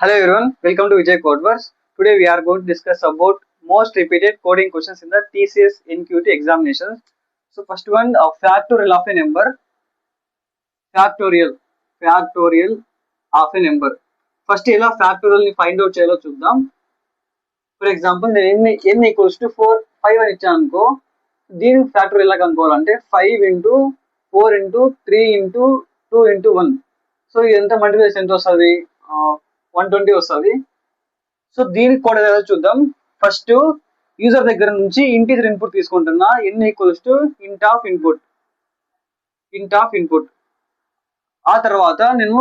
Hello everyone, welcome to Vijay Codeverse. Today we are going to discuss about most repeated coding questions in the TCS NQT examinations. So first one, factorial of a number. Factorial of a number. First ఇలా factorial ని find out చేయాలో చూద్దాం. For example, నేను n equals to 5 అని ఇచ్చాను అనుకో, దీనికి factorial ఎలా కనుక్కోవాలంటే 5 into 4 into 3 into 2 into 1. So ఇది ఎంత మల్టిప్లికేషన్ ఎంత వస్తుంది, 120 వస్తుంది. సో దీనికి కూడా ఎలా చూద్దాం. ఫస్ట్ యూజర్ దగ్గర నుంచి ఇంటీజర్ ఇన్పుట్ తీసుకుంటున్నా, n ఈక్వల్స్ టు ఇంట్ ఆఫ్ ఇన్పుట్. ఆ తర్వాత నేను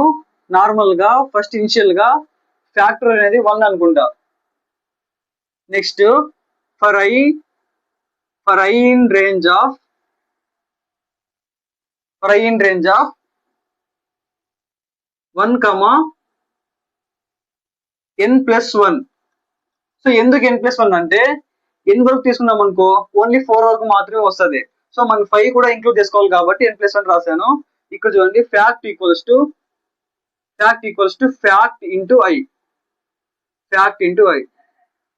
నార్మల్ గా ఫస్ట్ ఇనిషియల్ గా ఫ్యాక్టర్ అనేది 1 అనుకుంటా. Next for i in range of 1, n plus 1. So ఎందుకు n plus 1 అంటే n వరకు తీసుకున్నాం అనుకో ఓన్లీ 4 వరకు మాత్రమే వస్తుంది. సో మనకి 5 కూడా ఇంక్లూడ్ చేసుకోవాలి కాబట్టి n plus 1 రాశాను. ఇక్కడ చూడండి, fact equals to fact into i.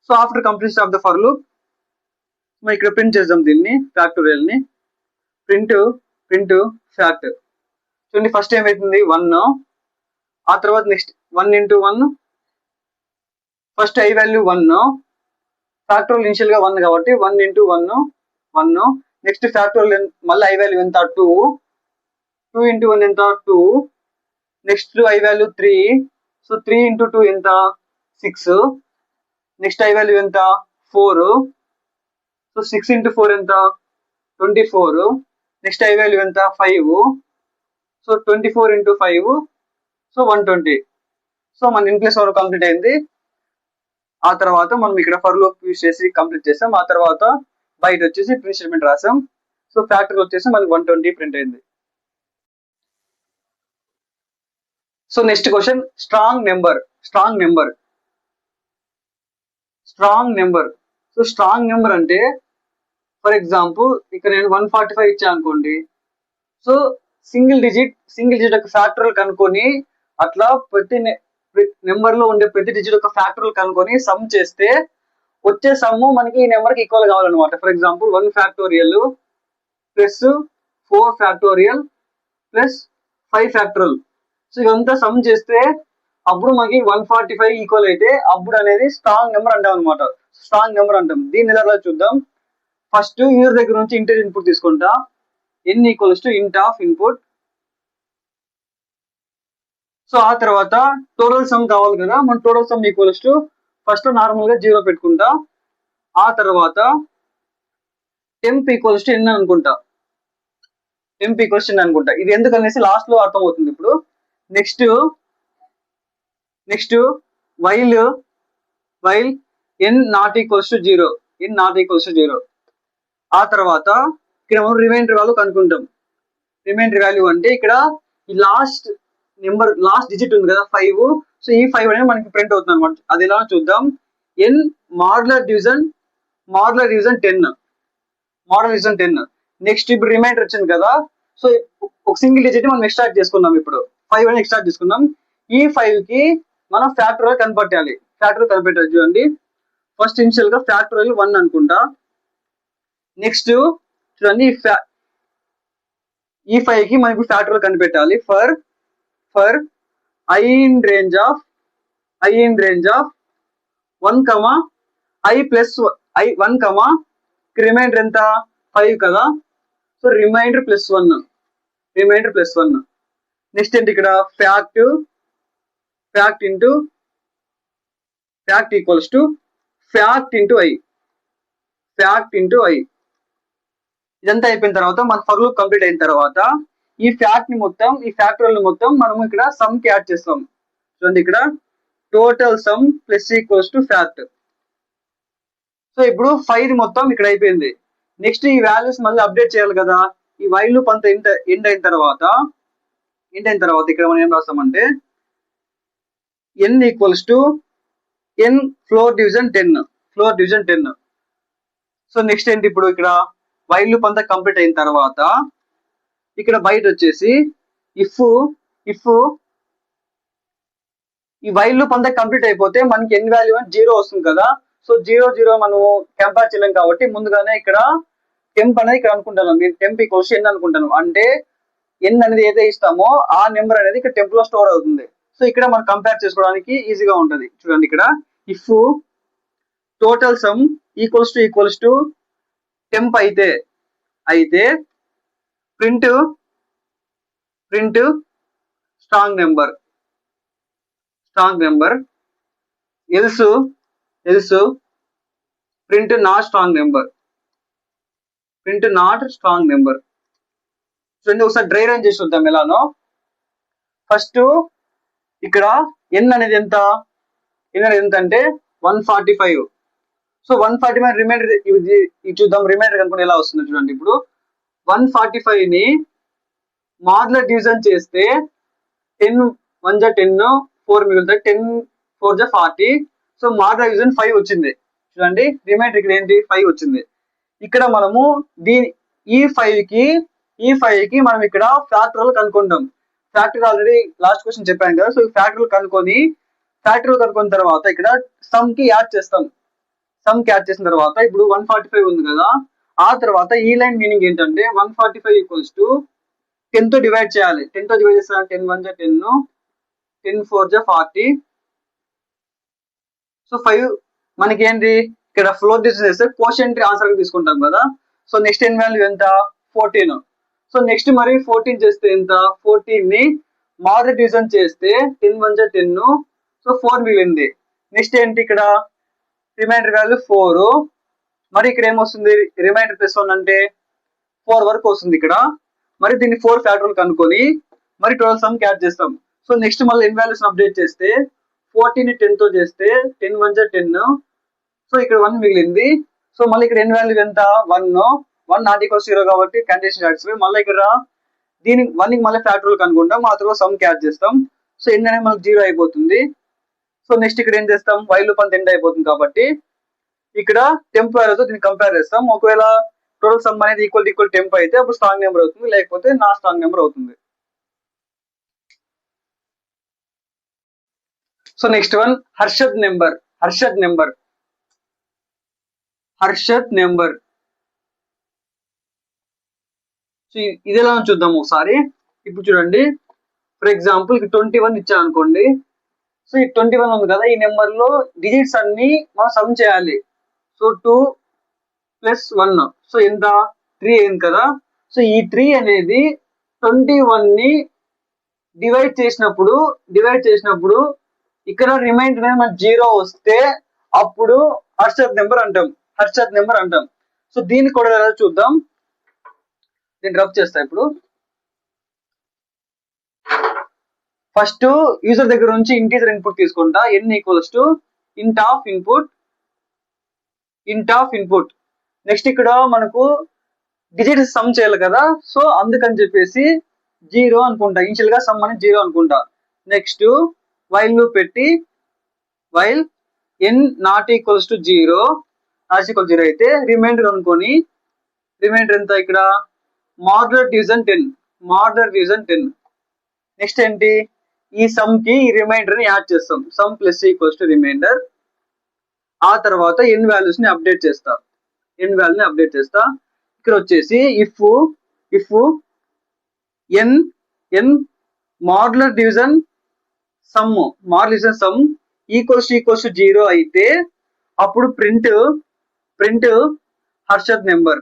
So after completion of the for loop మనం ఇక్కడ ప్రింట్ చేద్దాం దీన్ని, ఫ్యాక్టోరియల్ ని. Print fact. చూడండి, ఫస్ట్ ఏమైతుంది 1, ఆ తర్వాత next 1 into 1, first i value 1, factorial initial గా 1 కాబట్టి 1 into 1. నెక్స్ట్ ఫ్యాక్టోరియల్ మళ్ళీ i వాల్యూ ఎంత 2 into 1 ఎంత 2. Next i value 3, so 3 into 2 ఎంత 6. నెక్స్ట్ i వాల్యూ ఎంత 4, సో 6 into 4 ఎంత 24. నెక్స్ట్ i వాల్యూ ఎంత 5, సో 24 into 5, సో 120. సో మన ఇన్ ప్లేస్ వరకు కంప్లీట్ అయింది. ఆ తర్వాత మనం ఇక్కడ ఫర్ లూప్ యూజ్ చేసి కంప్లీట్ చేసాం. ఆ తర్వాత బయట వచ్చేసి ప్రింట్ స్టేట్మెంట్ రాసాం. సో ఫ్యాక్టరీ వచ్చేసి మనకి 120 ప్రింట్ అయింది. So next question, strong number. So strong number అంటే ఫర్ ఎగ్జాంపుల్ ఇక్కడ నేను 145 ఇచ్చాను అనుకోండి. సో సింగిల్ డిజిట్ యొక్క ఫ్యాక్టరల్ కనుక్కొని అట్లా ప్రతి నెంబర్ లో ఉండే ప్రతి డిజిట్ యొక్క ఫ్యాక్టరల్ కనుక్కొని సమ్ చేస్తే వచ్చే సమ్ మనకి ఈ నెంబర్ కి ఈక్వల్ కావాలన్నమాట. For example 1 factorial plus 4 factorial plus 5 factorial. So ఇదంతా సమ్ చేస్తే అప్పుడు మనకి 145 ఈక్వల్ అయితే అప్పుడు అనేది స్ట్రాంగ్ నెంబర్ అంటాం అనమాట. స్ట్రాంగ్ నెంబర్ అంటాం. దీన్ని ఎలా చూద్దాం. ఫస్ట్ యూజర్ దగ్గర నుంచి ఇంటీజర్ ఇన్పుట్ తీసుకుంటా, n ఈక్వల్స్ టు ఇంట్ ఆఫ్ ఇన్పుట్. సో ఆ తర్వాత టోటల్ సమ్ కావాలి కదా, మన total sum equals to first normal గా 0 పెట్టుకుంటా. ఆ తర్వాత టెంప్ ఈక్వల్స్ టు n అనుకుంటా. ఇది ఎందుకు అనేసి లాస్ట్ లో అర్థం అవుతుంది ఇప్పుడు. Next while n not equals to 0. ఆ తర్వాత ఇక్కడ మనం రిమైండర్ వాల్యూ కనుక్కుంటాం. రిమైండర్ వాల్యూ అంటే ఇక్కడ ఈ లాస్ట్ డిజిట్ ఉంది కదా 5. సో ఈ 5 అనేది మనకి ప్రింట్ అవుతుంది అనమాట. అది ఎలా చూద్దాం. n modular division 10. నెక్స్ట్ ఇప్పుడు రిమైండర్ వచ్చింది కదా, సో ఒక సింగిల్ డిజిట్ మనం ఎక్స్ట్రాక్ట్ చేసుకున్నాం. ఇప్పుడు 5 అనేది ఎక్స్ట్రాక్ట్ చేసుకున్నాం. ఈ 5 కి మనం ఫ్యాక్టోరియల్ కనిపెట్టాలి. చూడండి, ఫస్ట్ ఇనిషియల్ గా ఫ్యాక్టోరియల్ 1 అనుకుంటా. నెక్స్ట్ చూడండి, ఈ 5 కి మనకి ఫ్యాక్టోరియల్ కనిపెట్టాలి. For i in range of 1, i plus 1, remainder ఎంత 5 కదా, సో రిమైండర్ ప్లస్ 1. నెక్స్ట్ ఏంటి ఇక్కడ fact equals to fact into i. ఇదంతా అయిపోయిన తర్వాత మన ఫర్ లూప్ కంప్లీట్ అయిన తర్వాత ఈ ఫ్యాక్టోరియల్ మొత్తం మనం ఇక్కడ సమ్ కి యాడ్ చేస్తాం. చూడండి, ఇక్కడ total some plus equals to fact. So ఇప్పుడు 5 మొత్తం ఇక్కడ అయిపోయింది. నెక్స్ట్ ఈ వాల్యూస్ మళ్ళీ అప్డేట్ చేయాలి కదా. ఈ వైల్ లూప్ అంతా ఎండ్ అయిన తర్వాత ఇక్కడ మనం ఏం రాస్తామంటే n equals to n floor division 10. So next ఏంటి, ఇప్పుడు ఇక్కడ వైల్ లూప్ అంతా కంప్లీట్ అయిన తర్వాత ఇక్కడ బయట వచ్చేసి ఇఫ్ ఈ వైల్ లూప్ అంతా కంప్లీట్ అయిపోతే మనకి ఎన్ వాల్యూ అని 0 వస్తుంది కదా. సో 0 0 మనం కంపేర్ చేయలేం కాబట్టి ముందుగానే ఇక్కడ టెంప్ అనేది ఇక్కడ అనుకుంటాను. మీరు టెంప్ ఈక్వల్స్ ఎన్ అనుకుంటాను, అంటే ఎన్ అనేది ఏదైతే ఇస్తామో ఆ నెంబర్ అనేది ఇక్కడ టెంప్ లో స్టోర్ అవుతుంది. సో ఇక్కడ మనం కంపేర్ చేసుకోవడానికి ఈజీగా ఉంటుంది. చూడండి ఇక్కడ if total sum equals to temp అయితే print strong number else print not strong number. చూడండి ఒకసారి డ్రై రన్ చేసి చూద్దాం ఎలానో. ఫస్ట్ ఇక్కడ ఎన్ అనేది ఎంత అంటే 145. సో 145 రిమైండర్ ఇది చూద్దాం. రిమైండర్ కనుక్కొని ఎలా వస్తుందో చూడండి. ఇప్పుడు 145 ని మాడ్యులర్ డివిజన్ చేస్తే 10 1 జా 10 4 మిగులుతాయి, 10 4 జా 40. సో మాడ్యులర్ డివిజన్ 5 వచ్చింది. చూడండి రిమైండర్ ఇక్కడ ఏంటి 5 వచ్చింది. ఇక్కడ మనము ఈ 5 కి మనం ఇక్కడ ఫ్యాక్టరల్ కనుక్కుంటాం. ఫ్యాక్టరీ ఆల్రెడీ లాస్ట్ క్వశ్చన్ చెప్పాను కదా. సో ఫ్యాక్టరల్ కనుక్కున్న తర్వాత ఇక్కడ సమ్ కి యాడ్ చేస్తాం. చేసిన తర్వాత ఇప్పుడు 145 ఉంది కదా. ఆ తర్వాత ఈ లైన్ మీనింగ్ ఏంటంటే 145 ఈక్వల్స్ టు 10 తో డివైడ్ చేయాలి. 10 తో డివైడ్ చేస్తే 10 1 జా 10 10 4 జా 40. సో 5 మనకి ఏంటి ఇక్కడ ఫ్లోర్ డివిజన్ చేస్తే కోషెంట్ ఆన్సర్ తీసుకుంటాం కదా. సో నెక్స్ట్ ఎన్ వాల్యూ ఎంత 14. సో నెక్స్ట్ మరి 14 చేస్తే ఎంత 14 ని మాడ్యులర్ డివిజన్ చేస్తే 10 1 జా 10. సో 4 మిగిలింది. నెక్స్ట్ ఏంటి ఇక్కడ రిమైండర్ వాల్యూ 4. మరి ఇక్కడ ఏమొస్తుంది రిమైండర్ ప్లస్ 1 అంటే 4 వరకు వస్తుంది ఇక్కడ. మరి దీన్ని 4 ఫ్యాక్టర్లు కనుక్కొని మరి టోటల్ సమ్ యాడ్ చేస్తాం. సో నెక్స్ట్ మళ్ళీ ఎన్ వాల్యూస్ అప్డేట్ చేస్తే 14 ని 10 తో చేస్తే 10 1 జా 10. సో ఇక్కడ 1 మిగిలింది. సో మళ్ళీ ఇక్కడ ఎన్ వాల్యూ ఎంత 1 నాట్ ఈక్వల్ 0 కాబట్టి కండిషన్ సాటిస్ఫై. మళ్ళీ ఇక్కడ దీనికి 1 కి మళ్ళీ ఫ్యాక్టర్లు కనుక్కుంటాం. ఆ తర్వాత సమ్ యాడ్ చేస్తాం. సో ఎన్ అనేది మనకు 0 అయిపోతుంది. సో నెక్స్ట్ ఇక్కడ ఏం చేస్తాం వైల్ లూప్ అంతా ఎండ్ అయిపోతుంది కాబట్టి ఇక్కడ టెంప్ వాల్యూతో దీన్ని కంపేర్ చేస్తాం. ఒకవేళ టోటల్ సమ్ అనేది ఈక్వల్ టెంప్ అయితే అప్పుడు స్ట్రాంగ్ నెంబర్ అవుతుంది, లేకపోతే నాట్ స్ట్రాంగ్ నెంబర్ అవుతుంది. So next one Harshad number. So ఇది ఎలా చూద్దాం ఒకసారి. ఇప్పుడు చూడండి ఫర్ ఎగ్జాంపుల్ 21 ఇచ్చాను అనుకోండి. సో ఈ 21 ఉంది కదా, ఈ నెంబర్ లో డిజిట్స్ అన్ని మనం సమ్ చేయాలి. సో 2 + 1 సో ఎంత 3 అయింది కదా. సో ఈ 3 అనేది 21 ని డివైడ్ చేసినప్పుడు ఇక్కడ రిమైండర్ అనేది మనకి 0 వస్తే అప్పుడు హర్షద్ నెంబర్ అంటాం. సో దీన్ని కూడా ఎలా చూద్దాం. దీన్ని రబ్ చేస్తా. ఇప్పుడు ఫస్ట్ యూజర్ దగ్గర నుంచి ఇంటీజర్ ఇన్పుట్ తీసుకుంటా. n equals to int of input. Next ఇక్కడ మనకు డిజిట్స్ సమ్ చేయాలి కదా. సో అందుకని చెప్పేసి 0 అనుకుంటా. ఇనిషియల్ గా సమ్ అనేది 0 అనుకుంటా. నెక్స్ట్ వైల్ లూప్ పెట్టి while n not equals to 0 అయితే రిమైండర్ అనుకొని రిమైండర్ ఎంత ఇక్కడ మాడ్యులర్ డివిజన్ 10. నెక్స్ట్ ఏంటి ఈ సమ్ కి ఈ రిమైండర్ ని యాడ్ చేస్తాం. Sum plus equals to remainder. ఆ తర్వాత ఎన్ వాల్యూస్ ని అప్డేట్ చేస్తా. ఇక్కడ వచ్చేసి if n modular division sum equals to 0 అయితే అప్పుడు print Harshad number.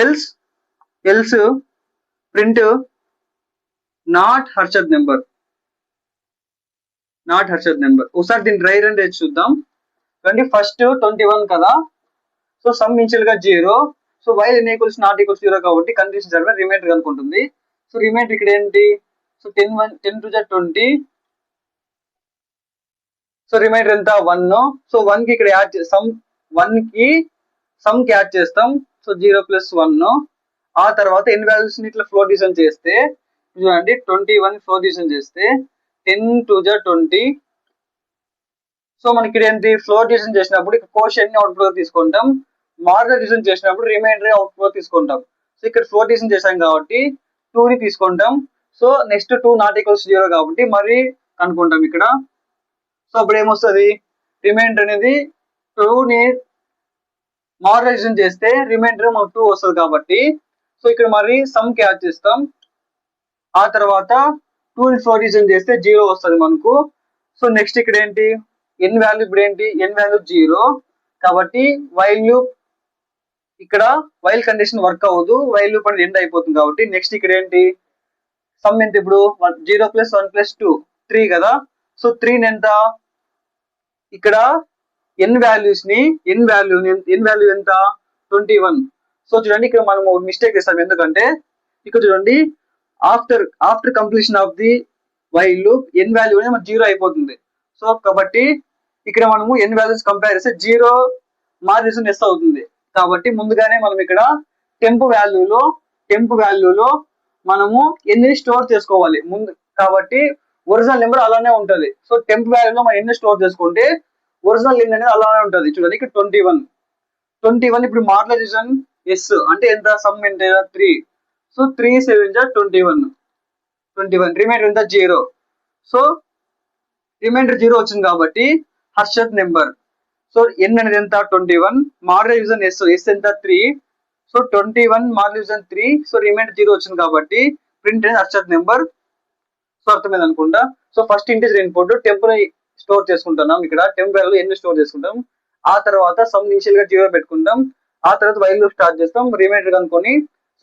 Else print not Harshad number. ఒకసారి దీన్ని డ్రై రన్ చేసి చూద్దాం. ఫస్ట్ 21 కదా. సో సమ్ ఇనిషియల్ గా 0. So while n equals not equals 0 కాబట్టి కండిషన్ సర్వే రిమైండర్ కనుకుంటుంది. సో రిమైండర్ ఇక్కడ ఏంటి సో 10 2 జా 20. సో రిమైండర్ ఎంత 1. సో 1 కి ఇక్కడ యాడ్ చేస్తాం. 1 కి సమ్ కి యాడ్ చేస్తాం. సో 0 + 1. ఆ తర్వాత ఎన్ వాల్యూస్ ని ఇట్లా ఫ్లోర్ డివిజన్ చేస్తే చూడండి 21 ఫ్లోర్ డివిజన్ చేస్తే 10 2 జా 20. సో మనకి ఇక్కడ ఏంటి ఫ్లోర్ డివిజన్ చేసినప్పుడు కోషెంట్ ని అవుట్పుట్ తీసుకుంటాం. మాడ్యులర్ డివిజన్ చేసినప్పుడు రిమైండర్ అవుట్పుట్ తీసుకుంటాం. సో ఇక్కడ 4 డివిజన్ చేసాం కాబట్టి 2 ని తీసుకుంటాం. సో నెక్స్ట్ 2 నాట్ ఈక్వల్స్ 0 కాబట్టి మరి కనుక్కుంటాం ఇక్కడ. సో అప్పుడు ఏమొస్తుంది, రిమైండర్ అనేది 2 ని మాడ్యులేషన్ చేస్తే రిమైండర్ మనకు 2 వస్తుంది కాబట్టి సో ఇక్కడ మరి సమ్ కి యాడ్ చేస్తాం. ఆ తర్వాత 2 ని 4 డివిజన్ చేస్తే 0 వస్తుంది మనకు. సో నెక్స్ట్ ఇక్కడ ఏంటి, ఎన్ వాల్యూ ఇప్పుడు ఏంటి, ఎన్ వాల్యూ 0 కాబట్టి వైల్ లూప్ ఇక్కడ వైల్ కండిషన్ వర్క్ అవ్వదు, వైల్ లూప్ అనేది ఎండ్ అయిపోతుంది కాబట్టి నెక్స్ట్ ఇక్కడ ఏంటి సమ్ ఎంత ఇప్పుడు 0 + 1 + 2 3 కదా. సో 3 ఎంత ఇక్కడ ఎన్ వాల్యూ ఎంత 21. సో చూడండి ఇక్కడ మనం మిస్టేక్ చేస్తాం, ఎందుకంటే ఇక్కడ చూడండి after completion of the while loop n value అనేది మనకు 0 అయిపోతుంది. సో కాబట్టి ఇక్కడ మనము ఎన్ వాల్యూస్ కంపేర్ చేస్తే 0 మాడ్యులేషన్ ఎస్ అవుతుంది. కాబట్టి ముందుగానే మనం ఇక్కడ టెంప్ వాల్యూలో మనము ఎన్ని స్టోర్ చేసుకోవాలి ముందు, కాబట్టి ఒరిజినల్ నెంబర్ అలానే ఉంటది. సో టెంప్ వాల్యూలో మనం ఎన్ని స్టోర్ చేసుకుంటే ఒరిజినల్ ఎన్ అనేది అలానే ఉంటది. చూడండి ఇక్కడ 21 ఇప్పుడు మాడ్యులేషన్ ఎస్ అంటే ఎంత, సమ్ ఎంత 3. సో 3 7 21 రిమైండర్ ఎంత 0. సో రిమైండర్ 0 వచ్చింది కాబట్టి హర్షత్ నెంబర్. సో ఎన్ అనేది ఎంత 21, మాడ్యులేషన్ ఎస్ ఎంత 3. So 21 modulation 3. సో రిమైండర్ 0 వచ్చింది కాబట్టి ప్రింట్ అనేది హర్షత్ నెంబర్. సో అర్థమైంది అనుకుంటా. So first integer input temp store చేసుకుంటున్నాం, ఇక్కడ టెంప్ వాల్యూ ఎన్ని స్టోర్ చేసుకుంటాం. ఆ తర్వాత సమ్ ఇనిషియల్ గా 0 పెట్టుకుంటాం. ఆ తర్వాత వైల్ లూప్ స్టార్ట్ చేస్తాం, రిమైండర్ కనుకొని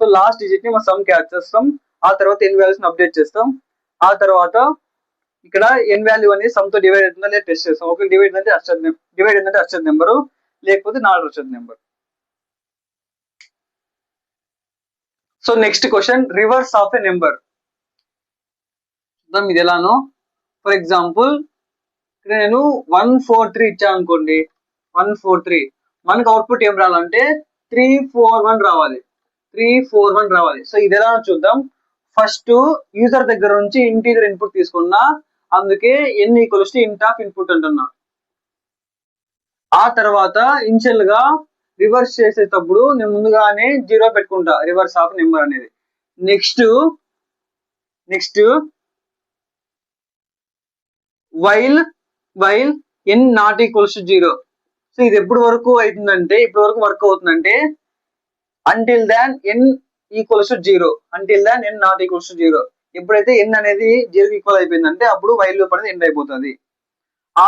సో లాస్ట్ డిజిట్ ని మనం సమ్ కి యాడ్ చేస్తాం. ఆ తర్వాత ఎన్ వాల్యూస్ ని అప్డేట్ చేస్తాం. ఆ తర్వాత ఇక్కడ ఎన్ వాల్యూ అనేది సమ్ తో డివైడ్ అవుతుందా లేదా టెస్ట్ చేస్తాం. ఒకవేళ డివైడ్ అంటే హర్షత్ నెంబర్, లేకపోతే not Harshad number. So next question, reverse of a number. చూద్దాం ఇది ఎలానో. ఫర్ ఎగ్జాంపుల్ ఇక్కడ నేను 143 ఇచ్చాను అనుకోండి, 143 మనకు అవుట్పుట్ ఏం రావాలంటే 341 రావాలి. సో ఇది ఎలా చూద్దాం. ఫస్ట్ యూజర్ దగ్గర నుంచి ఇంటీజర్ ఇన్పుట్ తీసుకున్నా, అందుకే n = int ఆఫ్ ఇన్పుట్ అంటున్నా. ఆ తర్వాత ఇనిషియల్ గా రివర్స్ చేసేటప్పుడు నేను ముందుగానే 0 పెట్టుకుంటా, రివర్స్ ఆఫ్ నెంబర్ అనేది. Next while n not equals 0. So ఇది ఎప్పుడు వరకు అవుతుందంటే, ఇప్పటి వరకు వర్క్ అవుతుందంటే until then n equals 0, until then n not equals 0. ఎప్పుడైతే n అనేది 0 ఈక్వల్ అయిపోయిందంటే అప్పుడు వైల్ లూప్ అనేది ఎండ్ అయిపోతుంది. ఆ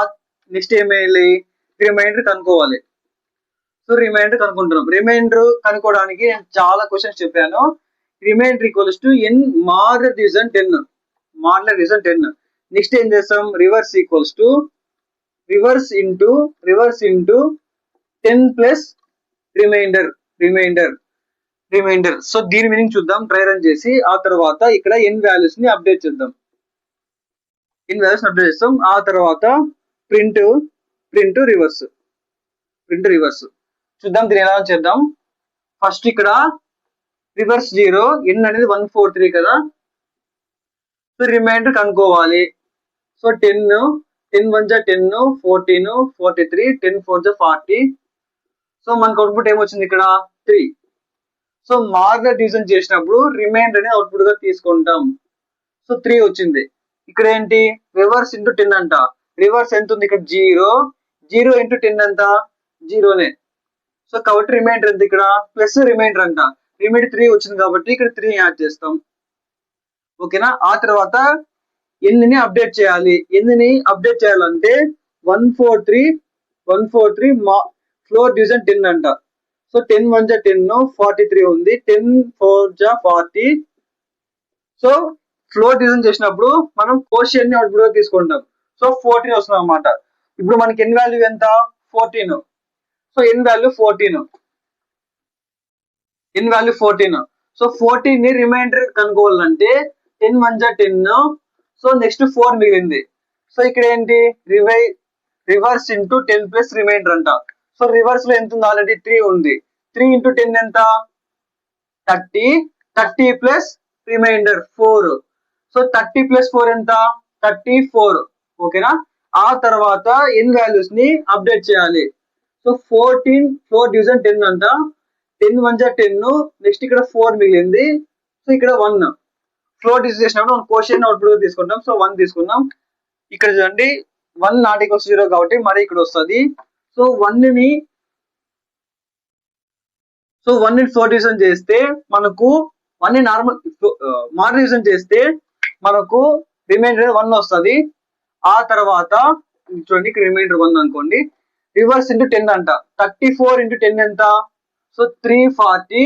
నెక్స్ట్ ఏమేయాలి, రిమైండర్ కనుక్కోవాలి. సో రిమైండర్ కనుక్కుంటున్నాం. రిమైండర్ కనుక్కోవడానికి నేను చాలా క్వశ్చన్స్ చెప్పాను. Reminder = n modulation 10. నెక్స్ట్ ఏం చేస్తాం, reverse into 10 plus remainder. So దీని మీనింగ్ చూద్దాం, ట్రై రన్ చేసి. ఆ తర్వాత ఇక్కడ n వాల్యూస్ ని అప్డేట్ చేద్దాం. ఆ తర్వాత ప్రింట్ రివర్స్ చూద్దాం. దీని ఎలా చేద్దాం. ఫస్ట్ ఇక్కడ రివర్స్ 0, n అనేది 143 కదా. సో రిమైండర్ కనుక్కోవాలి. సో 10 1 10 14 43 10 4 40. సో మనకు అవుట్పుట్ ఏమొచ్చింది ఇక్కడ 3. సో మాడ్యులేషన్ డివిజన్ చేసినప్పుడు రిమైండర్ అనేది అవుట్పుట్ గా తీసుకుంటాం. సో 3 వచ్చింది. ఇక్కడ ఏంటి, రివర్స్ ఇంటూ 10 అంట. రివర్స్ ఎంత ఉంది ఇక్కడ 0 ఇంటూ 10 ఎంత 0నే. సో కాబట్టి రిమైండర్ ఎంత ఇక్కడ ప్లస్ రిమైండర్ అంట. రిమైండర్ 3 వచ్చింది కాబట్టి ఇక్కడ 3 యాడ్ చేస్తాం. ఓకేనా. ఆ తర్వాత n ని అప్డేట్ చేయాలి. చేయాలంటే 143 ఫ్లోర్ డివిజన్ 10 అంట. సో 10 1 10 43 ఉంది, 10 4 40. సో ఫ్లోర్ డివిజన్ చేసినప్పుడు మనం కోషియన్ ని అవుట్పుట్ గా తీసుకుంటాం. సో 14 వస్తుంది అన్నమాట. ఇప్పుడు మనకి n వాల్యూ ఎంత 14. So n value 14. సో 14 ని రిమైండర్ కనుక్కోవాలంటే 10 1 10. సో నెక్స్ట్ 4 మిగిలింది. సో ఇక్కడ ఏంటి, రివర్స్ ఇంటూ 10 ప్లస్ రిమైండర్ అంట. సో రివర్స్ లో ఎంత ఉంది, ఆల్రెడీ 3 ఉంది. 3 ఇంటూ 10 ఎంత 30 ప్లస్ రిమైండర్ 4. సో 30 ప్లస్ 4 ఎంత 34. ఓకేనా. ఆ తర్వాత n వాల్యూస్ ని అప్డేట్ చేయాలి. సో 14 ఫ్లోర్ డివిజన్ 10 అంట. 10 1 జా 10, నెక్స్ట్ ఇక్కడ 4 మిగిలింది. సో ఇక్కడ 1 ఫ్లోట్ యూజ్ చేసినప్పుడు మనం క్వశ్చన్ అవుట్పుట్ తీసుకుంటాం. సో 1 తీసుకున్నాం. ఇక్కడ చూడండి 1 నాట్ ఈక్వల్స్ 0 కాబట్టి మరి ఇక్కడ వస్తుంది. సో 1 ని ఫ్లోట్ డివిజన్ చేస్తే మనకు 1 ని నార్మల్ మాడ్ డివిజన్ చేస్తే మనకు రిమైండర్ 1 వస్తుంది. ఆ తర్వాత చూడండి ఇక్కడ రిమైండర్ 1 అనుకోండి. రివర్స్ ఇంటూ 10 అంట. 34 ఇంటూ 10 ఎంత? సో 340.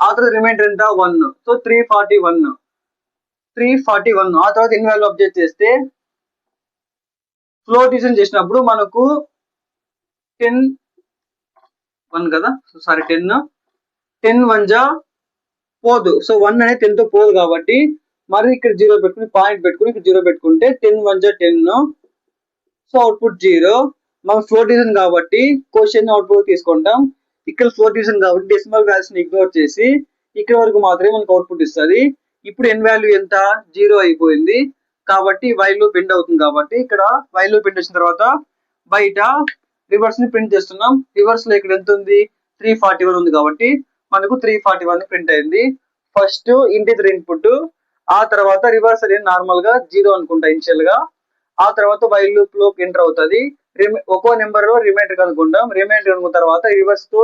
ఆ తర్వాత రిమైండర్ ఎంత? 1. సో 341. ఆ తర్వాత ఎన్ని వాల్యూ అప్డేట్ చేస్తే ఫ్లోట్ డివిజన్ చేసినప్పుడు మనకు 10 1 కదా. సో సారీ 10 1 జా పోదు. సో 1 అనేది 10 తో పోదు కాబట్టి మరి ఇక్కడ 0 పెట్టుకుని పాయింట్ పెట్టుకుని ఇక్కడ 0 పెట్టుకుంటే 10 1 జా 10. So output 0. మనం ఫ్లోట్ డివిజన్ కాబట్టి క్వశ్చన్ అవుట్పుట్ తీసుకుంటాం. ఇక్కడ ఫ్లోట్ డివిజన్ కాబట్టి డెసిమల్ వాల్యూస్ ని ఇగ్నోర్ చేసి ఇక్కడ వరకు మాత్రమే మనకు అవుట్పుట్ ఇస్తుంది. ఇప్పుడు ఎన్ వాల్యూ ఎంత? 0 అయిపోయింది కాబట్టి వైల్ లూప్ ఎండ్ అవుతుంది. కాబట్టి ఇక్కడ వైల్ లూప్ ఎండ్ వచ్చిన తర్వాత బయట రివర్స్ ని ప్రింట్ చేస్తున్నాం. రివర్స్ లో ఇక్కడ ఎంత ఉంది? 341 ఉంది కాబట్టి మనకు 341 ప్రింట్ అయింది. ఫస్ట్ ఇంటిజర్ ఇన్పుట్, ఆ తర్వాత రివర్స్ అనేది నార్మల్ గా 0 అనుకుంటా ఇనిషియల్ గా. ఆ తర్వాత వైల్ లూప్ లో ఎంటర్ అవుతుంది. ఒక్కో నెంబర్ లో రిమైండర్ కనుక్కుంటాం. రిమైండర్ కనుక్కున్న తర్వాత రివర్స్ తో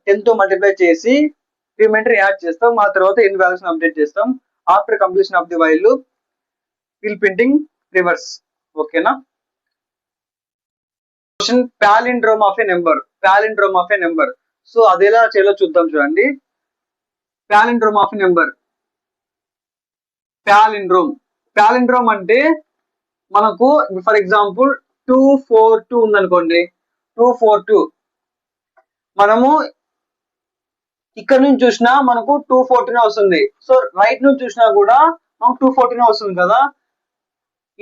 10 తో మల్టిప్లై చేసి రిమైండర్ యాడ్ చేస్తాం. ఆ తర్వాత ఎన్ వాల్యూస్ అప్డేట్ చేస్తాం. After completion of the while loop will printing reverse. ఓకేనా? Question palindrome of a number. So అది ఎలా చేయాలో చూద్దాం. చూడండి, palindrome of a number. Palindrome అంటే మనకు ఫర్ ఎగ్జాంపుల్ 242 ఉందనుకోండి. 242 మనము ఇక్కడ నుంచి చూసినా మనకు 214 వస్తుంది. సో రైట్ నుంచి చూసినా కూడా మనకు 214 వస్తుంది కదా.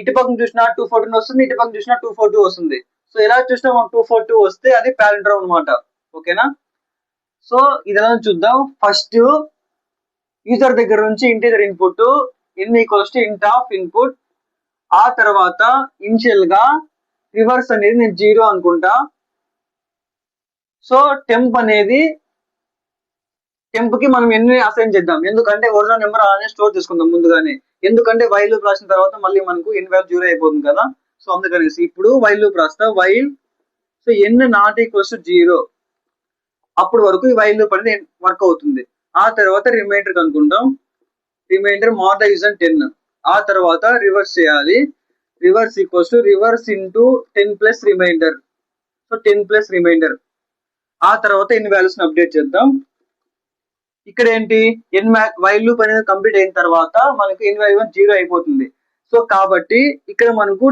ఇటు పక్కన చూసినా 214 వస్తుంది, ఇటు పక్కన చూసినా 242 వస్తుంది. సో ఎలా చూసినా మనకు 242 వస్తే అది పాలిండ్రోమ్ అనమాట. ఓకేనా? సో ఇది ఎలా చూద్దాం. ఫస్ట్ యూజర్ దగ్గర నుంచి integer input n equals to int of input. ఆ తర్వాత ఇనిషియల్ గా రివర్స్ అనేది నేను 0 అనుకుంటా. సో టెంప్ కి మనం ఎన్ని అసైన్ చేద్దాం, ఎందుకంటే ఒరిజినల్ నెంబర్ అలానే స్టోర్ చేసుకుందాం ముందుగానే. ఎందుకంటే వైల్ లూప్ రాసిన తర్వాత మళ్ళీ మనకు n వాల్యూ 0 అయిపోతుంది కదా. సో అందుకనేసి ఇప్పుడు వైల్ లూప్ రాస్తా. While so n not equals to 0 అప్పుడు వరకు ఈ వైల్ లూప్ అనేది వర్క్ అవుతుంది. ఆ తర్వాత రిమైండర్ కనుక్కుంటాం. Remainder mod the user 10. ఆ తర్వాత రివర్స్ చేయాలి. Reverse equals to reverse into 10 plus remainder. So 10 plus remainder. ఆ తర్వాత ఎన్ని వాల్యూస్ అప్డేట్ చేద్దాం. ఇక్కడ ఏంటి వైల్ లూప్ అనేది కంప్లీట్ అయిన తర్వాత మనకు ఎన్ వాల్యూ 0 అయిపోతుంది. సో కాబట్టి ఇక్కడ మనకు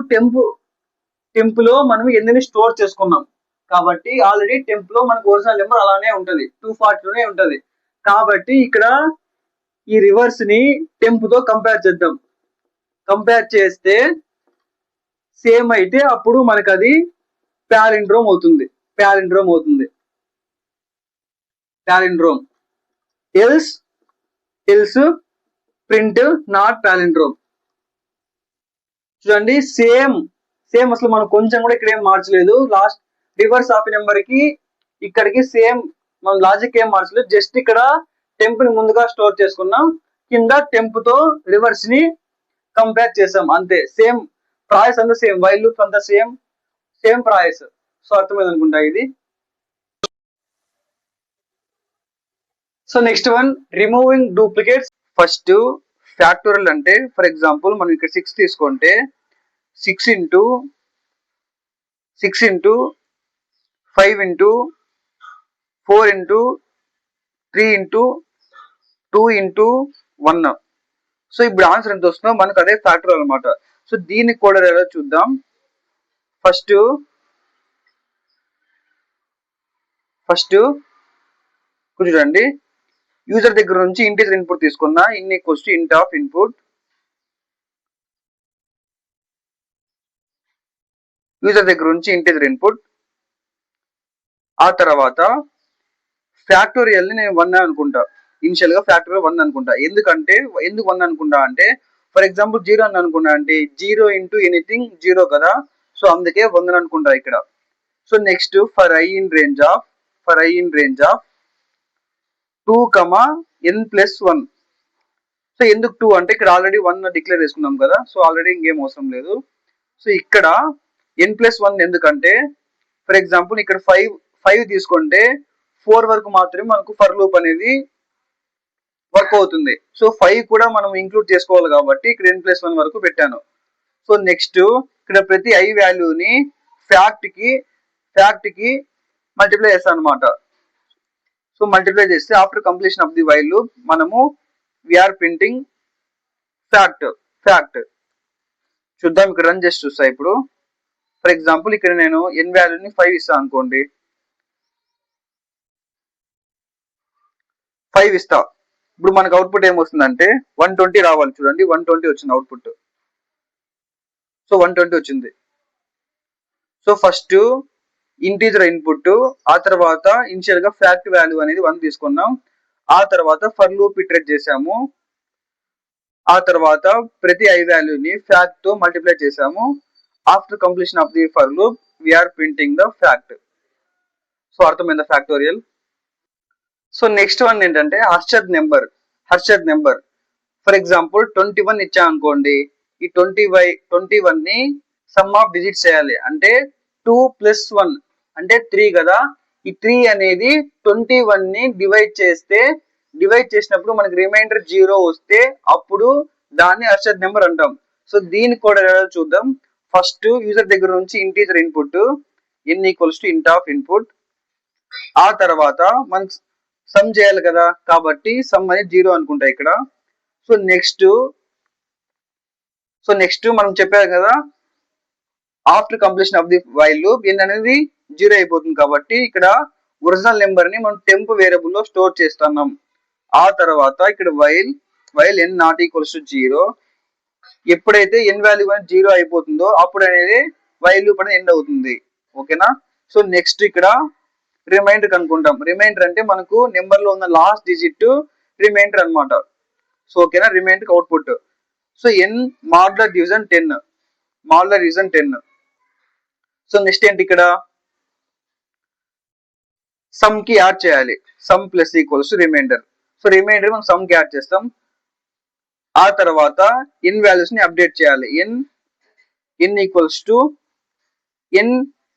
టెంప్ లో మనం ఎన్ని స్టోర్ చేసుకున్నాం కాబట్టి ఆల్రెడీ టెంప్ లో మనకు ఒరిజినల్ నెంబర్ అలానే ఉంటది, 240లోనే ఉంటది. కాబట్టి ఇక్కడ ఈ రివర్స్ ని టెంప్ తో కంపేర్ చేద్దాం. కంపేర్ చేస్తే సేమ్ అయితే అప్పుడు మనకు అది పాలిండ్రోమ్ అవుతుంది. Else print not palindrome. చూడండి సేమ్ అసలు మనం కొంచెం కూడా ఇక్కడ ఏం మార్చలేదు. లాస్ట్ రివర్స్ ఆఫ్ నెంబర్ కి ఇక్కడికి సేమ్ మనం లాజిక్ ఏం మార్చలేదు. జస్ట్ ఇక్కడ టెంప్ ని ముందుగా స్టోర్ చేసుకున్నాం, కింద టెంప్ తో రివర్స్ ని కంపేర్ చేసాం అంతే. సేమ్ ప్రాసెస్ అంతా సేమ్, వైల్ లూప్ అంతా సేమ్ ప్రాసెస్. సో అర్థమైంది అనుకుంటా ఇది. So next one, removing duplicates. First factorial అంటే ఫర్ ఎగ్జాంపుల్ మనం ఇక్కడ 6 తీసుకుంటే 6 into 5 into 4 into 3 into 2 into 1. So ఇప్పుడు ఆన్సర్ ఎంత వస్తుందో మనకు అదే ఫ్యాక్టోరియల్ అనమాట. సో దీనికి కూడా ఎలా చూద్దాం. ఫస్ట్ చూడండి, యూజర్ దగ్గర నుంచి ఇంటీజర్ ఇన్పుట్ తీసుకున్నా. ఇన్ ఈక్వల్స్ టు ఇంట్ ఆఫ్ ఇన్పుట్. యూజర్ దగ్గర నుంచి ఇంటీజర్ ఇన్పుట్. ఆ తర్వాత ఫ్యాక్టోరియల్ ని నేను 1 అనుకుంటా. ఇనిషియల్ గా ఫ్యాక్టోరియల్ 1 అనుకుంటా. ఎందుకు 1 అనుకుంటా అంటే ఫర్ ఎగ్జాంపుల్ 0 అని అనుకున్నా అంటే 0 ఇంటూ ఎనీథింగ్ 0 కదా. సో అందుకే 1 అనుకుంటా ఇక్కడ. So next for i in range of 2, n+1. So ఎందుకు 2 అంటే ఇక్కడ ఆల్రెడీ 1 డిక్లేర్ చేసుకున్నాం కదా, సో ఆల్రెడీ ఇంకేం అవసరం లేదు. సో ఇక్కడ n+1 ఎందుకంటే ఫర్ ఎగ్జాంపుల్ ఇక్కడ 5 తీసుకుంటే 4 వరకు మాత్రమే మనకు ఫర్ లూప్ అనేది వర్క్ అవుతుంది. సో 5 కూడా మనం ఇంక్లూడ్ చేసుకోవాలి కాబట్టి ఇక్కడ n+1 వరకు పెట్టాను. సో నెక్స్ట్ ఇక్కడ ప్రతి I వాల్యూని ఫ్యాక్ట్ కి మల్టిప్లై చేస్తాను అనమాట. సో మల్టిప్లై చేస్తే after completion of the while loop మనము వీఆర్ ప్రింటింగ్ ఫ్యాక్ట్ చూద్దాం. ఇక్కడ రన్ చేసి చూస్తా. ఇప్పుడు ఫర్ ఎగ్జాంపుల్ ఇక్కడ నేను n వాల్యూని 5 ఇస్తాను అనుకోండి, 5 ఇస్తా. ఇప్పుడు మనకు అవుట్పుట్ ఏమొస్తుందంటే 120 రావాలి. చూడండి 120 వచ్చింది అవుట్పుట్. సో 120 వచ్చింది. సో ఫస్ట్ ఇంటీజర్ ఇన్పుట్, ఆ తర్వాత ఇనిషియల్ గా ఫ్యాక్ట్ వాల్యూ అనేది 1 తీసుకున్నాం, ఆ తర్వాత ఫర్ లూప్ ఇటరేట్ చేసాము, ఆ తర్వాత ప్రతి I వాల్యూని ఫ్యాక్ట్ తో మల్టిప్లై చేసాము. After completion of the for loop we are printing the fact. So అర్థమైందా ఫ్యాక్టోరియల్. సో నెక్స్ట్ వన్ ఏంటంటే హర్షద్ నెంబర్. ఫర్ ఎగ్జాంపుల్ 21 ఇచ్చా అనుకోండి, ఈ 21 ని సమ్ ఆఫ్ డిజిట్స్ చేయాలి. అంటే 2 + 1 అంటే 3 కదా. ఈ 3 అనేది 21 ని డివైడ్ చేసినప్పుడు మనకి రిమైండర్ 0 వస్తే అప్పుడు దాన్ని హర్షద్ నెంబర్ అంటాం. సో దీన్ని కూడా చూద్దాం. ఫస్ట్ యూజర్ దగ్గర నుంచి integer input n = int of input, ఆ తర్వాత మనకి సమ్ చేయాలి కదా కాబట్టి సమ్ అనేది 0 అనుకుంటా ఇక్కడ. సో నెక్స్ట్ మనం చెప్పారు కదా after completion of the while loop n అనేది 0 అయిపోతుంది కాబట్టి ఇక్కడ ఒరిజినల్ నెంబర్ ని మనం టెంప్ వేరియబుల్ లో స్టోర్ చేస్తున్నాం. ఆ తర్వాత ఇక్కడ వైల్ n ≠ 0, ఎప్పుడైతే n వాల్యూ అనేది 0 అయిపోతుందో అప్పుడు అనేది వైల్ లూప్ అనేది ఎండ్ అవుతుంది. ఓకేనా. సో నెక్స్ట్ ఇక్కడ రిమైండర్ కనుక్కుంటాం. రిమైండర్ అంటే మనకు నెంబర్ లో ఉన్న లాస్ట్ డిజిట్ రిమైండర్ అన్నమాట. సో ఓకేనా, remainder output. So n modular division 10. So next ఏంటి ఇక్కడ సమ్ కి యాడ్ చేయాలి. Sum plus equals remainder. So remainder మనం సమ్ కి యాడ్ చేస్తాం. ఆ తర్వాత n వాల్యూస్ ని అప్డేట్ చేయాలి. n = n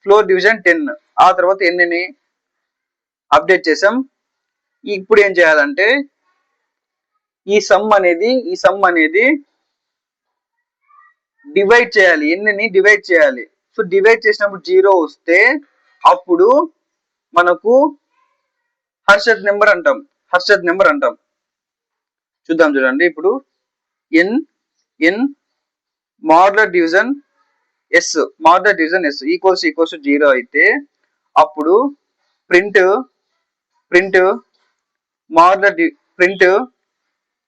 floor division 10. ఆ తర్వాత n ని అప్డేట్ చేసాం. ఇప్పుడు ఏం చేయాలంటే ఈ సమ్ అనేది డివైడ్ చేయాలి. n ని డివైడ్ చేయాలి. సో డివైడ్ చేసినప్పుడు 0 వస్తే అప్పుడు మనకు హర్షద్ నెంబర్ అంటాం. చూద్దాం. చూడండి ఇప్పుడు n మాడ్యులర్ డివిజన్ s = 0 అయితే అప్పుడు ప్రింట్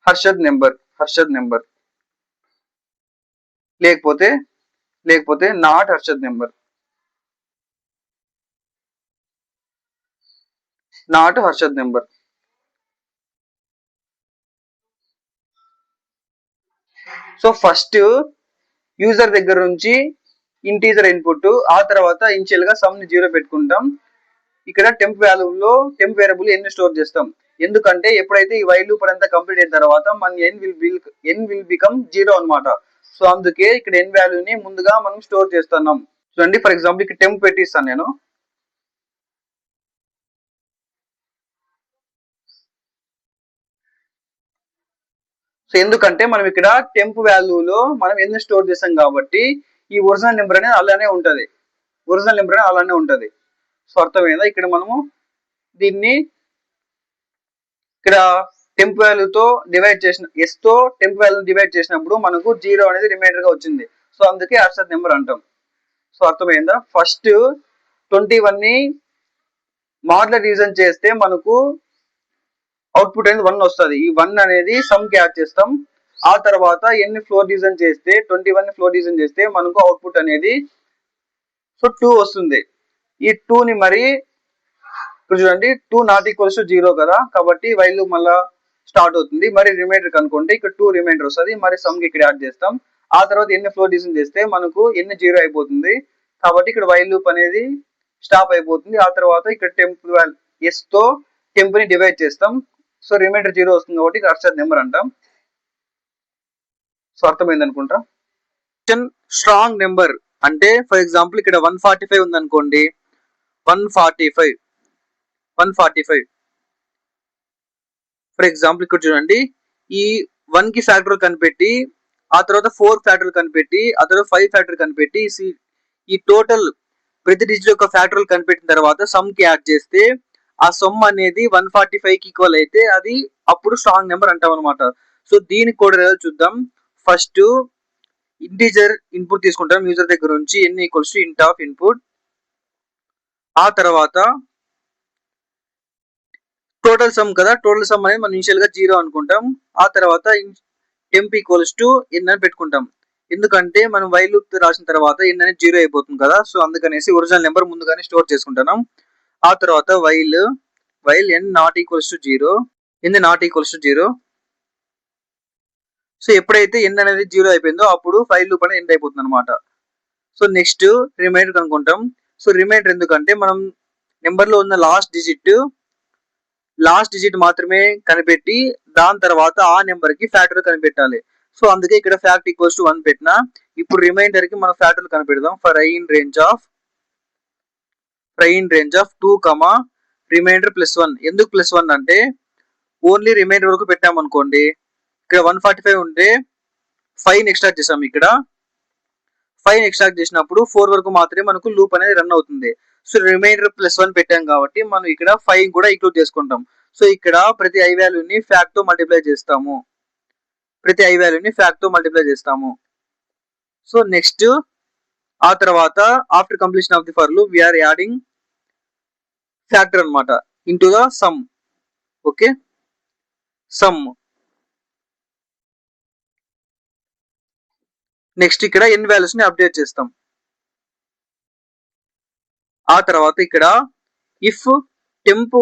హర్షద్ నెంబర్ లేకపోతే not Harshad number. So first user దగ్గర నుంచి ఇంటీజర్ ఇన్పుట్, ఆ తర్వాత ఇనిషియల్ గా సమ్ ని 0 పెట్టుకుంటాం. ఇక్కడ టెంప్ వేరియబుల్ n స్టోర్ చేస్తాం. ఎందుకంటే ఎప్పుడైతే ఈ వైల్ లూప్ అంతా కంప్లీట్ అయిన తర్వాత మన n విల్ బికమ్ 0 అన్నమాట. సో అందుకే ఇక్కడ n వాల్యూని ముందుగా మనం స్టోర్ చేస్తున్నాం. చూడండి ఫర్ ఎగ్జాంపుల్ ఇక్కడ టెంప్ పెట్టిస్తాను నేను. సో ఎందుకంటే మనం ఇక్కడ టెంప్ వాల్యూలో మనం n స్టోర్ చేస్తాం కాబట్టి ఈ ఒరిజినల్ నెంబర్ అనేది అలానే ఉంటది. సో అర్థమైందా. ఇక్కడ మనము దీన్ని ఇక్కడ టెంప్ వాల్యూతో డివైడ్ చేసిన s తో టెంప్ వాల్యూ డివైడ్ చేసినప్పుడు మనకు 0 అనేది రిమైండర్ గా వచ్చింది. సో అందుకే హర్షద్ నెంబర్ అంటాం. సో అర్థమైందా. ఫస్ట్ 21 ని మాడ్యులర్ డివిజన్ చేస్తే మనకు అవుట్పుట్ అనేది 1 వస్తుంది. ఈ 1 అనేది సమ్ కి యాడ్ చేస్తాం. ఆ తర్వాత n ఫ్లోర్ డివిజన్ చేస్తే 21 ఫ్లోర్ డివిజన్ చేస్తే మనకు అవుట్పుట్ అనేది 2 వస్తుంది. ఈ 2 ని మరి ఇక్కడ చూడండి 2 ≠ 0 కదా కాబట్టి వైల్ లూప్ మళ్ళా స్టార్ట్ అవుతుంది. మరి రిమైండర్ కనుక్కోండి ఇక్కడ 2 రిమైండర్ వస్తుంది. మరి సమ్ కి ఇక్కడ యాడ్ చేస్తాం. ఆ తర్వాత n ఫ్లోర్ డివిజన్ చేస్తే మనకు n 0 అయిపోతుంది కాబట్టి ఇక్కడ వైల్ లూప్ అనేది స్టాప్ అయిపోతుంది. ఆ తర్వాత ఇక్కడ టెంప్ s తో టెంప్ ని డివైడ్ చేస్తాం. సో రిమైండర్ 0 వస్తుంది కాబట్టి అబ్సర్డ్ నెంబర్ అంటాం. సో అర్థమైంది అనుకుంటా. స్ట్రాంగ్ నెంబర్ అంటే ఫర్ ఎగ్జాంపుల్ ఇక్కడ 145 ఉంది అనుకోండి, 145 ఫర్ ఎగ్జాంపుల్ ఇక్కడ చూడండి, ఈ 1 కి ఫ్యాక్టర్ కనిపెట్టి ఆ తర్వాత 4 ఫ్యాక్టర్ కనిపెట్టి ఆ తర్వాత 5 ఫ్యాక్టర్ కనిపెట్టి ఈ టోటల్ ప్రతి డిజిట్ యొక్క ఫ్యాక్టర్ కనిపెట్టిన తర్వాత సమ్ కి యాడ్ చేస్తే ఆ సమ్ అనేది 145 కి ఈక్వల్ అయితే అది అప్పుడు స్ట్రాంగ్ నెంబర్ అంటాం అనమాట. సో దీనికి కూడా చూద్దాం. ఫస్ట్ ఇంటీజర్ ఇన్పుట్ తీసుకుంటాం యూజర్ దగ్గర నుంచి, n ఈక్వల్స్ టు ఇంట్ ఆఫ్ ఇన్పుట్. ఆ తర్వాత టోటల్ సమ్ కదా, టోటల్ సమ్ అనేది మనం ఇనిషియల్ గా 0 అనుకుంటాం. ఆ తర్వాత టెంప్ ఈక్వల్స్ టు n అని పెట్టుకుంటాం. ఎందుకంటే మనం వైల్ లూప్ రాసిన తర్వాత n అనేది 0 అయిపోతుంది కదా, సో అందుకనేసి ఒరిజినల్ నెంబర్ ముందుగానే స్టోర్ చేసుకుంటున్నాం. ఆ తర్వాత while n not equals to 0, n not equals to 0. So ఎప్పుడైతే n అనేది 0 అయిపోయిందో అప్పుడు వైల్ లూప్ అనేది ఎండ్ అయిపోతుంది అనమాట. సో నెక్స్ట్ రిమైండర్ కనుక్కుంటాం. సో రిమైండర్ ఎందుకంటే మనం నెంబర్ లో ఉన్న లాస్ట్ డిజిట్ మాత్రమే కనిపెట్టి దాని తర్వాత ఆ నెంబర్ కి ఫ్యాక్టర్ కనిపెట్టాలి. సో అందుకే ఇక్కడ ఫ్యాక్ట్ ఈక్వల్స్ టు 1 పెట్టినా. ఇప్పుడు రిమైండర్ కి మనం ఫ్యాక్టర్ కనిపెడదాం. For i in range of 2, remainder +1. ఎందుకు +1 అంటే ఓన్లీ రిమైండర్ వరకు పెట్టాం అనుకోండి, ఇక్కడ 145 ఉంటే 5 ఎక్స్ట్రాక్ట్ చేసాం. ఇక్కడ 5 ఎక్స్ట్రాక్ట్ చేసినప్పుడు 4 వరకు మాత్రమే మనకు లూప్ అనేది రన్ అవుతుంది. సో రిమైండర్ +1 పెట్టాం కాబట్టి మనం ఇక్కడ 5 కూడా ఇంక్లూడ్ చేసుకుంటాం. సో ఇక్కడ ప్రతి i వాల్యూని ఫ్యాక్ట్ తో మల్టిప్లై చేస్తాము. సో నెక్స్ట్ ఆ తర్వాత after completion of the for loop we are adding factor అనమాట into the sum. Okay, sum. Next ఇక్కడ n వాల్యూస్ ని అప్డేట్ చేస్తాం. ఆ తర్వాత ఇక్కడ if temp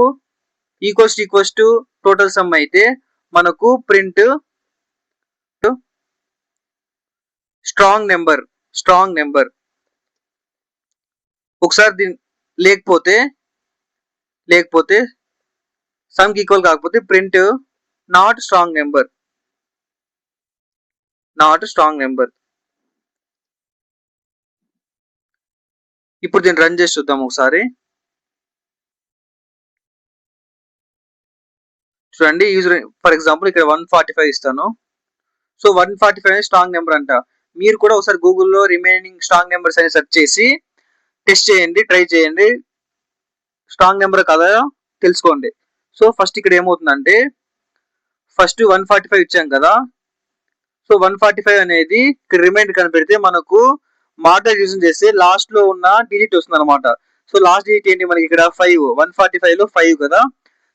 equals to total sum అయితే మనకు ప్రింట్ స్ట్రాంగ్ నెంబర్. ఒకసారి లేకపోతే సమ్ కి ఈక్వల్ కాకపోతే ప్రింట్ నాట్ స్ట్రాంగ్ నెంబర్. ఇప్పుడు దీన్ని రన్ చేసి చూద్దాం ఒకసారి. చూడండి, యూజర్ ఫర్ ఎగ్జాంపుల్ ఇక్కడ 145 ఇస్తాను. సో 145 అనేది స్ట్రాంగ్ నెంబర్ అంట. మీరు కూడా ఒకసారి గూగుల్లో రిమైనింగ్ స్ట్రాంగ్ నెంబర్స్ అని సెర్చ్ చేసి టెస్ట్ చేయండి, ట్రై చేయండి, స్ట్రాంగ్ నెంబర్ కదా తెలుసుకోండి. సో ఫస్ట్ ఇక్కడ ఏమవుతుందంటే ఫస్ట్ 145 ఇచ్చాం కదా, సో 145 అనేది ఇక్కడ రిమైండర్ కనిపెడితే మనకు మాడ్యులేట్ యూజ్ చేస్తే లాస్ట్ లో ఉన్న డిజిట్ వస్తుంది అనమాట. సో లాస్ట్ డిజిట్ ఏంటి మనకి ఇక్కడ 5, 145 లో 5 కదా.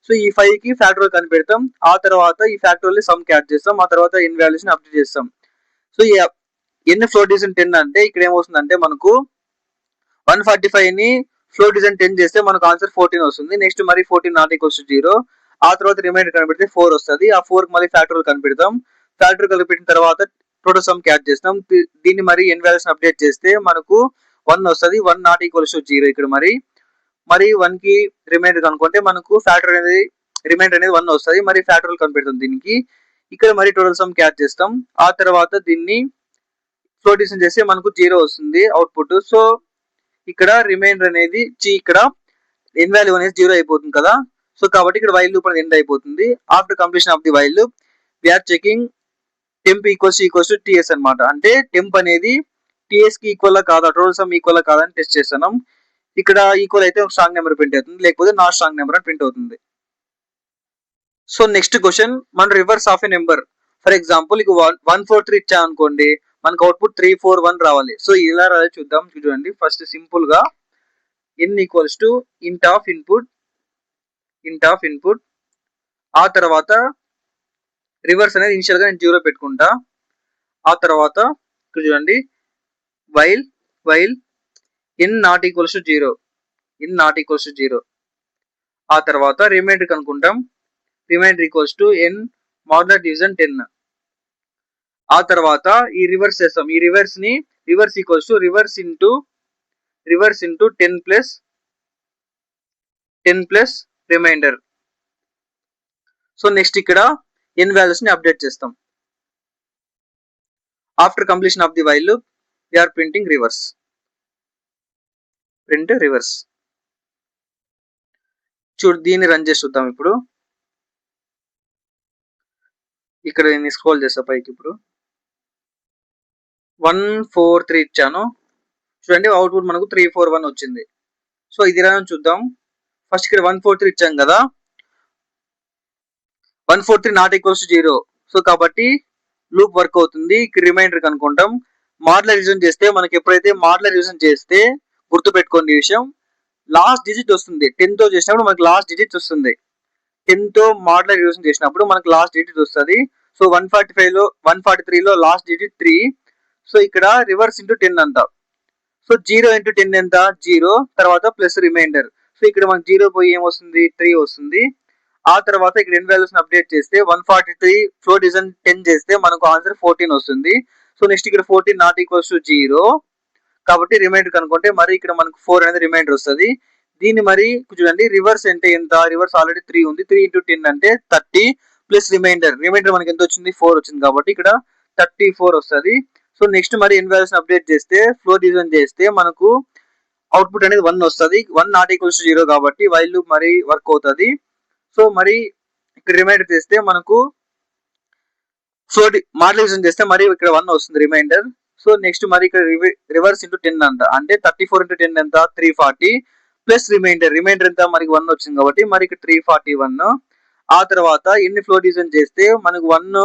సో ఈ 5 కి ఫ్యాక్టోరియల్ కనిపెడతాం. ఆ తర్వాత ఈ ఫ్యాక్టోరియల్ సమ్ కి యాడ్ చేస్తాం. ఆ తర్వాత n వాల్యూస్ ని అప్డేట్ చేస్తాం. సో ఈ n ఫ్లోట్ డివిజన్ 10 అంటే ఇక్కడ ఏమవుతుందంటే మనకు 145 ని ఫ్లోట్ డివిజన్ 10 చేస్తే మనకు ఆన్సర్ 14 వస్తుంది. నెక్స్ట్ మరి 14 నాట్ ఈక్వల్స్ టు 0. ఆ తర్వాత రిమైండర్ కనిపెడితే 4 వస్తుంది. ఆ 4 కి మళ్ళీ ఫ్యాక్టోరియల్ కనిపెడతాం. ఫ్యాక్టోరియల్ కనిపెట్టిన తర్వాత టోటల్ సమ్ కి యాడ్ చేస్తాం. దీన్ని మరి n వాల్యూస్ ని అప్డేట్ చేస్తే మనకు 1 వస్తుంది. 1 నాట్ ఈక్వల్స్ టు 0. ఇక్కడ మరి 1 కి రిమైండర్ కనుక్కుంటే మనకు రిమైండర్ అనేది 1 వస్తుంది. మరి ఫ్యాక్టోరియల్ కనిపెడతాం దీనికి. ఇక్కడ మరి టోటల్ సమ్ కి యాడ్ చేస్తాం. ఆ తర్వాత దీన్ని ఫ్లోటేషన్ చేస్తే మనకు 0 వస్తుంది అవుట్పుట్. సో ఇక్కడ రిమైండర్ అనేది ఇక్కడ n వాల్యూ అనేది 0 అయిపోతుంది కదా. సో కాబట్టి ఇక్కడ వైల్ లూప్ అనేది ఎండ్ అయిపోతుంది. After completion of the while loop we are checking temp equals to ts అనమాట. అంటే టెంప్ అనేది ts కి ఈక్వల్ కాదా, టోటల్ సమ్ ఈక్వల్ కాదా అని టెస్ట్ చేస్తున్నాం. ఇక్కడ ఈక్వల్ అయితే ఒక స్ట్రాంగ్ నెంబర్ ప్రింట్ అవుతుంది, లేకపోతే నాట్ స్ట్రాంగ్ నెంబర్ అని ప్రింట్ అవుతుంది. సో నెక్స్ట్ క్వశ్చన్, మన reverse of a number. For example 143 ఇచ్చా అనుకోండి, మనకు అవుట్పుట్ 341 రావాలి. సో ఇలా రావాలి చూద్దాం. చూడండి, ఫస్ట్ సింపుల్ గా n ఈక్వల్స్ టు ఇంట్ ఆఫ్ ఇన్పుట్. ఆ తర్వాత రివర్స్ అనేది ఇనిషియల్ గా నేను 0 పెట్టుకుంటా. ఆ తర్వాత ఇక్కడ చూడండి, while n not equals to 0. ఆ తర్వాత రిమైండర్ కనుక్కుంటాం. Remainder equals to n modulate division 10. ఆ తర్వాత ఈ రివర్స్ చేస్తాం. ఈ reverse equals to reverse into 10 plus remainder. So next ఇక్కడ n వాల్యూస్ ని అప్డేట్ చేస్తాం. After completion of the while loop we are printing reverse. Print reverse. చూడు దీన్ని రన్ చేసి చూద్దాం ఇప్పుడు. ఇక్కడ నేను స్క్రోల్ చేస్తా పైకి. ఇప్పుడు 143 ఇచ్చాను. చూడండి అవుట్పుట్ మనకు 341 వచ్చింది. సో ఇది రన్ చూద్దాం. ఫస్ట్ ఇక్కడ 143 ఇచ్చాం కదా, 143 నాట్ ఈక్వల్స్ టు 0. సో కాబట్టి లూప్ వర్క్ అవుతుంది. ఇక్కడ రిమైండర్ కనుక్కుంటాం. మాడ్యులర్ రివిజన్ చేస్తే మనకి ఎప్పుడైతే మాడ్యులర్ రివిజన్ చేస్తే గుర్తు పెట్టుకోండి ఈ విషయం, లాస్ట్ డిజిట్ వస్తుంది. 10 తో చేసినప్పుడు మనకి లాస్ట్ డిజిట్ వస్తుంది. 10 తో మాడ్యులర్ రివిజన్ చేసినప్పుడు మనకి లాస్ట్ డిజిట్ వస్తుంది. సో 143 లో లాస్ట్ డిజిట్ 3. సో ఇక్కడ రివర్స్ ఇంటూ 10 అంట. సో 0 ఇంటూ 10 ఎంత? 0. తర్వాత ప్లస్ రిమైండర్. సో ఇక్కడ మనకి 0 పోయి ఏమొస్తుంది? 3 వస్తుంది. ఆ తర్వాత ఇక్కడ n వాల్యూస్ అప్డేట్ చేస్తే 143 ఫ్లో డివిజన్ 10 చేస్తే మనకు ఆన్సర్ 14 వస్తుంది. సో నెక్స్ట్ ఇక్కడ 14 నాట్ ఈక్వల్స్ టు 0 కాబట్టి రిమైండర్ కనుక్కుంటే మరి ఇక్కడ మనకు 4 అనేది రిమైండర్ వస్తుంది. దీన్ని మరి చూడండి రివర్స్ అంటే ఎంత? రివర్స్ ఆల్రెడీ 3 ఉంది. 3 ఇంటూ 10 అంటే 30 ప్లస్ రిమైండర్. రిమైండర్ మనకి ఎంత వచ్చింది? 4 వచ్చింది కాబట్టి ఇక్కడ 34 వస్తుంది. సో నెక్స్ట్ మరి n వాల్యూస్ అప్డేట్ చేస్తే ఫ్లో డివిజన్ చేస్తే మనకు అవుట్పుట్ అనేది 1 వస్తుంది. 1 నాట్ ఈక్వల్స్ టు 0 కాబట్టి వైల్ లూప్ మరి వర్క్ అవుతుంది. సో మరి ఇక్కడ రిమైండర్ చేస్తే మనకు సో మాడ్యులేషన్ చేస్తే మరి ఇక్కడ 1 వస్తుంది రిమైండర్. సో నెక్స్ట్ మరి ఇక్కడ రివర్స్ ఇంటూ 10 అంట. అంటే 34 ఇంటూ 10 ఎంత? 340 ప్లస్ రిమైండర్. రిమైండర్ ఎంత? మనకి 1 వచ్చింది కాబట్టి మరి ఇక్కడ 341. ఆ తర్వాత ఎన్ని ఫ్లో డివిజన్ చేస్తే మనకు 1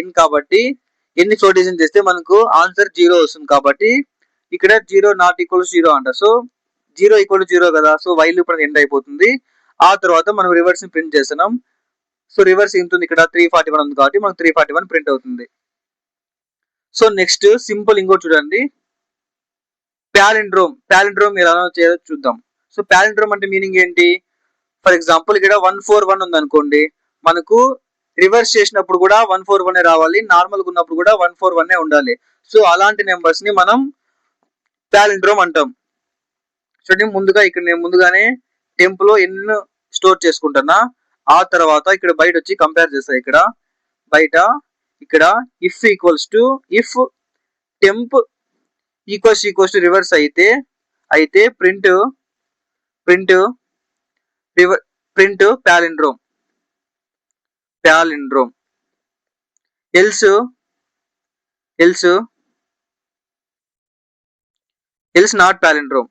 ఇన్ కాబట్టి ఎన్ని ఫ్లో డివిజన్ చేస్తే మనకు ఆన్సర్ 0 వస్తుంది కాబట్టి ఇక్కడ 0 నాట్ ఈక్వల్ 0 అంట. సో 0 ఈక్వల్ 0 కదా. సో వైల్ లూప్ అనేది ఎండ్ అయిపోతుంది. ఆ తర్వాత మనం రివర్స్ ని ప్రింట్ చేస్తున్నాం. సో రివర్స్ ఎంత ఉంది? ఇక్కడ 341 ఉంది కాబట్టి మనకు 341 ప్రింట్ అవుతుంది. సో నెక్స్ట్ సింపుల్ ఇంకోటి చూడండి, ప్యాలిండ్రోమ్. ప్యాలిండ్రోమ్ ఎలా చేయాలో చూద్దాం. సో ప్యాలిండ్రోమ్ అంటే మీనింగ్ ఏంటి? ఫర్ ఎగ్జాంపుల్ ఇక్కడ 141 ఉంది అనుకోండి, మనకు రివర్స్ చేసినప్పుడు కూడా 141 రావాలి, నార్మల్ గా ఉన్నప్పుడు కూడా 141 ఉండాలి. సో అలాంటి నెంబర్స్ ని మనం ప్యాలిండ్రోమ్ అంటాం. చూడండి ముందుగా ఇక్కడ నేను ముందుగానే టెంప్ లో ఎన్ని స్టోర్ చేసుకుంటున్నా. ఆ తర్వాత ఇక్కడ బయట వచ్చి కంపేర్ చేస్తా. ఇక్కడ బయట ఇక్కడ if equals to if temp equals to reverse అయితే print palindrome else not palindrome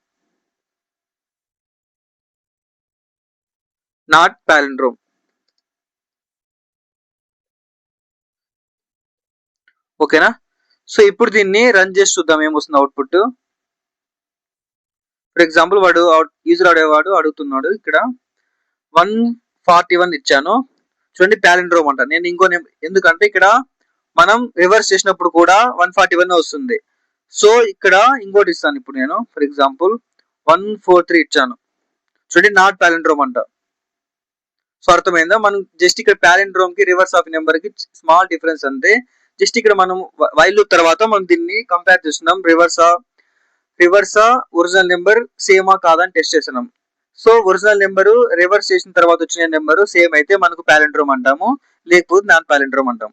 ఓకేనా. సో ఇప్పుడు దీన్ని రన్ చేసి చూద్దాం ఏమొస్తుంది అవుట్పుట్. ఫర్ ఎగ్జాంపుల్ వాడు యూజర్ ఆడేవాడు అడుగుతున్నాడు, ఇక్కడ 141 ఇచ్చాను. చూడండి ప్యాలిండ్రోమ్ అంట. నేను ఇంకో ఎందుకంటే ఇక్కడ మనం రివర్స్ చేసినప్పుడు కూడా 141 వస్తుంది. సో ఇక్కడ ఇంకోటి ఇస్తాను. ఇప్పుడు నేను ఫర్ ఎగ్జాంపుల్ 143 ఇచ్చాను. చూడండి నాట్ ప్యాలిండ్రోమ్ అంట. సో అర్థమైందా? మనం జస్ట్ ఇక్కడ ప్యాలిండ్రోమ్ కి రివర్స్ ఆఫ్ నెంబర్ కి స్మాల్ డిఫరెన్స్ అంతే. జస్ట్ ఇక్కడ మనం వైల్ లూప్ తర్వాత మనం దీన్ని కంపేర్ చేస్తున్నాం. రివర్సా ఒరిజినల్ నెంబర్ సేమా కాదా అని టెస్ట్ చేస్తున్నాం. సో ఒరిజినల్ నెంబరు రివర్స్ చేసిన తర్వాత వచ్చిన నెంబరు సేమ్ అయితే మనకు ప్యాలిండ్రోమ్ అంటాము, లేకపోతే నాన్ ప్యాలిండ్రోమ్ అంటాం.